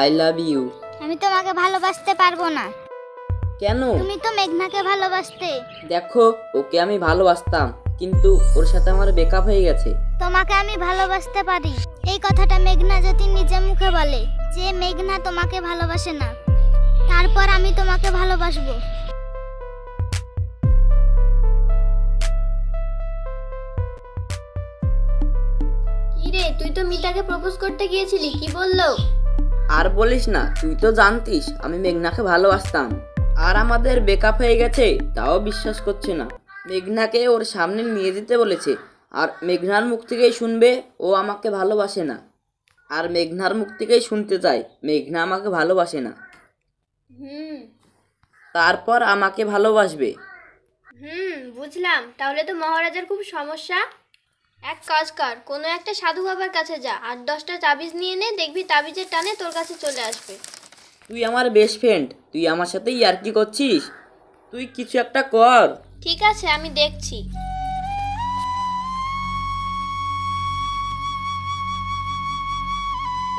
I love you. আমি তোমাকে ভালোবাসতে পারবো না। কেন? তুমি তো মেঘনাকে ভালোবাসতে। দেখো, ওকে আমি ভালোবাসতাম, কিন্তু ওর সাথে আমার ব্রেকআপ হয়ে গেছে। তোমাকে আমি ভালোবাসতে পারি, এই কথাটা মেঘনা যদি নিজে মুখে বলে যে মেঘনা তোমাকে ভালোবাসে না, তারপর আমি তোমাকে ভালোবাসবো। কিরে, তুই তো মিতাকে প্রপোজ করতে গিয়েছিলি, কি বললো? আর বলিস না, তুই তো জানতিস আমি মেঘনাকে ভালোবাসতাম, আর আমাদের ব্রেকআপ হয়ে গেছে, তাও বিশ্বাস করছে না। মেঘনাকে ওর সামনে নিয়ে যেতে বলেছে, আর মেঘনার মুখ থেকেই শুনবে ও আমাকে ভালোবাসে না, আর মেঘনার মুখ থেকেই শুনতে চাই মেঘনা আমাকে ভালোবাসে না। তারপর আমাকে ভালোবাসবে। বুঝলাম। তাহলে তো মহারাজার খুব সমস্যা। এক কাজ কর, কোনো একটা সাধু বাবার কাছে যা, 8-10টা তাবিজ নিয়ে নে, দেখবি তাবিজের টানে তোর কাছে চলে আসবে। তুই আমার বেস্ট ফ্রেন্ড, তুই আমার সাথে ইয়ার্কি করছিস? তুই কিছু একটা কর। ঠিক আছে, আমি দেখছি।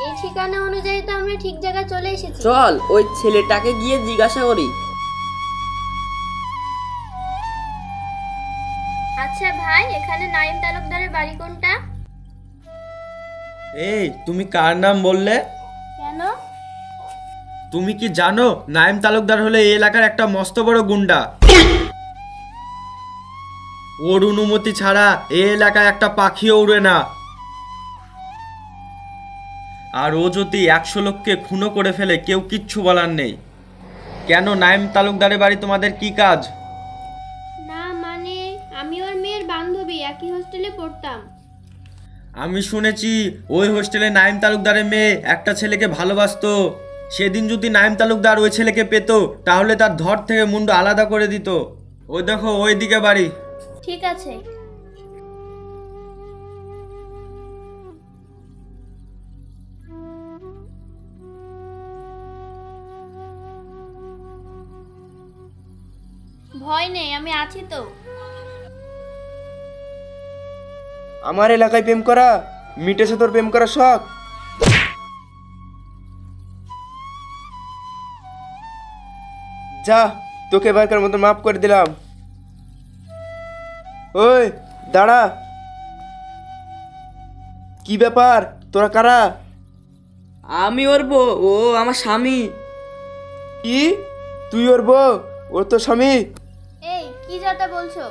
এই ঠিকানা অনুযায়ী তো আমরা ঠিক জায়গায় চলে এসেছি। চল ওই ছেলেটাকে গিয়ে জিজ্ঞাসা করি। আচ্ছা ভাই, এখানে নাইম তালুকদারের বাড়ি কোনটা? এই, তুমি কার নাম বললে? কেন? তুমি কি জানো নাইম তালুকদার হলে এই এলাকার একটা মস্ত বড় গুন্ডা। ওর অনুমতি ছাড়া এই এলাকায় একটা পাখিও উড়ে না। আর ও যদি 100 লোককে খুনও করে ফেলে, কেউ কিচ্ছু বলার নেই। কেন, নাইম তালুকদারের বাড়ি তোমাদের কি কাজ? না মানে, আমি ওর মেয়ের বান্ধবী, একই হোস্টেলে পড়তাম। আমি শুনেছি ওই হোস্টেলে নাইম তালুকদারের মেয়ে একটা ছেলেকে ভালোবাসতো। সেদিন যদি নাইম তালুকদার ওই ছেলেকে পেত, তাহলে তার ধর থেকে মুন্ডু আলাদা করে দিত। ওই দেখো, ওই দিকে বাড়ি। ঠিক আছে। ভয় নেই, আমি আছি তো। আমার এলাকায় প্রেম করা মিটেছে তোর প্রেম করার শখ? যা, তোকে এবারকার মতো মাফ করে দিলাম। ওই দাঁড়া, কি ব্যাপার, তোরা কারা? আমি ওর বউ, ও আমার স্বামী। কি, তুই ওর বউ? ওর তো স্বামী। এই কি যাতা বলছো?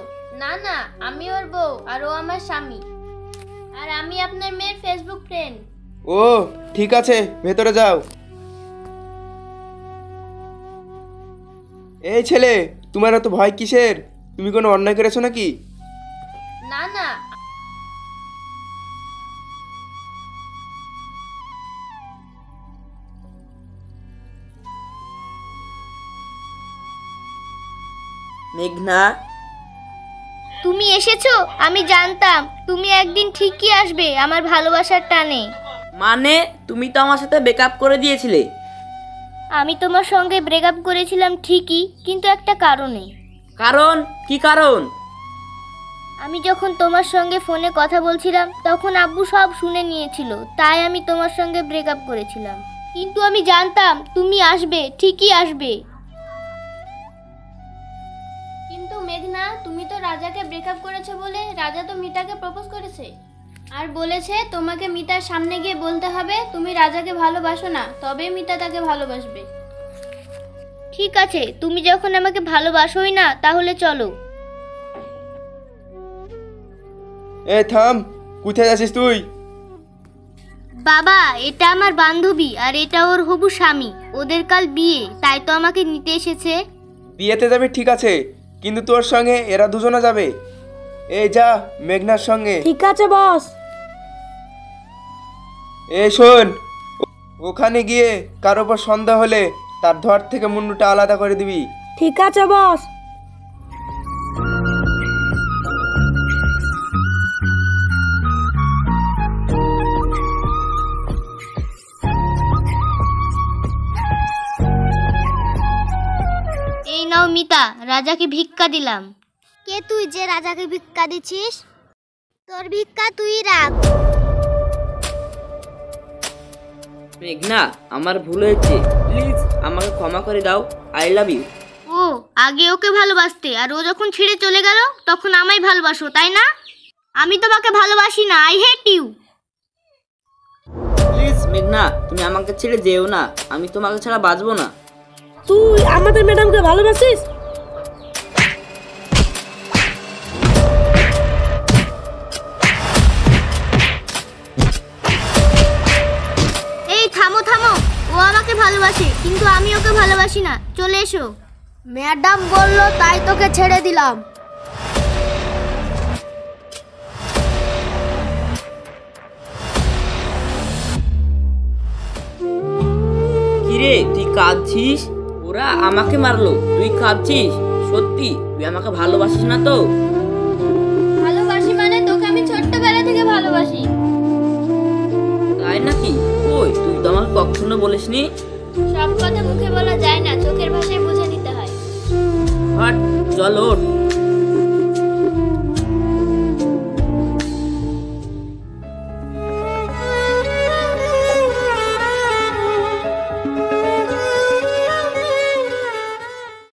না না, আমি ওর বউ আর ও আমার স্বামী, আর আমি আপনার মেয়ের ফেসবুক ফ্রেন্ড। ও ঠিক আছে, ভেতরে যাও। এই ছেলে, তোমার এত ভয় কিসের? তুমি কোনো অন্যায় করেছো নাকি? না না। মেঘনা, তুমি এসেছো? আমি জানতাম তুমি একদিন ঠিকই আসবে আমার ভালোবাসার টানে। মানে তুমি তো আমার সাথে ব্রেকআপ করে দিয়েছিলে। আমি তোমার সঙ্গে ব্রেকআপ করেছিলাম ঠিকই, কিন্তু একটা কারণে। কারণ? কি কারণ? আমি যখন তোমার সঙ্গে ফোনে কথা বলছিলাম, তখন আব্বু সব শুনে নিয়েছিল, তাই আমি তোমার সঙ্গে ব্রেকআপ করেছিলাম। কিন্তু আমি জানতাম তুমি আসবে, ঠিকই আসবে। কিন্তু মেঘনা, তুমি তো রাজাকে ব্রেকআপ করেছো বলে রাজা তো মিতাকে প্রপোজ করেছে, আর বলেছে তোমাকে মিতার সামনে গিয়ে বলতে হবে তুমি রাজাকে ভালোবাসো না, তবে মিতা তাকে ভালোবাসবে। ঠিক আছে, তুমি যখন আমাকে ভালোবাসোই না, তাহলে চলো। এ থাম, কোথায় যাচ্ছিস তুই? বাবা, এটা আমার বান্ধবী আর এটা ওর হবু স্বামী। ওদের কাল বিয়ে, তাই তো আমাকে নিতে এসেছে। বিয়েতে যাবে ঠিক আছে, কিন্তু তোর সঙ্গে এরা দুজনে যাবে। এই যা মেঘনার সঙ্গে। ঠিক আছে বস। এই শোন, ওখানে গিয়ে কারো ওপর সন্দেহ হলে তার ধর থেকে মুন্ডুটা আলাদা করে দিবি। ঠিক আছে বস। এই নাও মিতা, রাজাকে ভিক্ষা দিলাম। কে তুই যে রাজাকে ভিক্ষা দিছিস? তোর ভিক্ষা তুই রাখ। মেঘনা, আমার ভুল হয়েছে, প্লিজ আমাকে ক্ষমা করে দাও। I love you. ও আগে ওকে ভালোবাসতে, আর ও যখন ছেড়ে চলে গেল তখন আমায় ভালোবাসো, তাই না? আমি তোমাকে ভালোবাসি না, আই হেট ইউ। প্লিজ মেঘনা, তুমি আমাকে ছেড়ে যেও না, আমি তোমাকে ছাড়া বাঁচবো না। তুই আমাদের ম্যাডামকে ভালোবাসিস? এই থামো থামো, ও আমাকে ভালোবাসে কিন্তু আমি ওকে ভালোবাসি না, চলে এসো। ম্যাডাম বললো তাই তোকে ছেড়ে দিলাম। কিরে, তুই কাঁদছিস? ওরা আমাকে মারলো, তুই কাঁদছিস? সত্যি তুই আমাকে ভালোবাসিস না তো? ভালোবাসি মানে তোকে আমি ছোট্টবেলা থেকে ভালোবাসি। তাই নাকি? কই, তুই তো আমাকে কখনো বলিসনি। সব কথা মুখে বলা যায় না, চোখের ভাষায় বুঝে নিতে হয়। হট, চল ওঠ।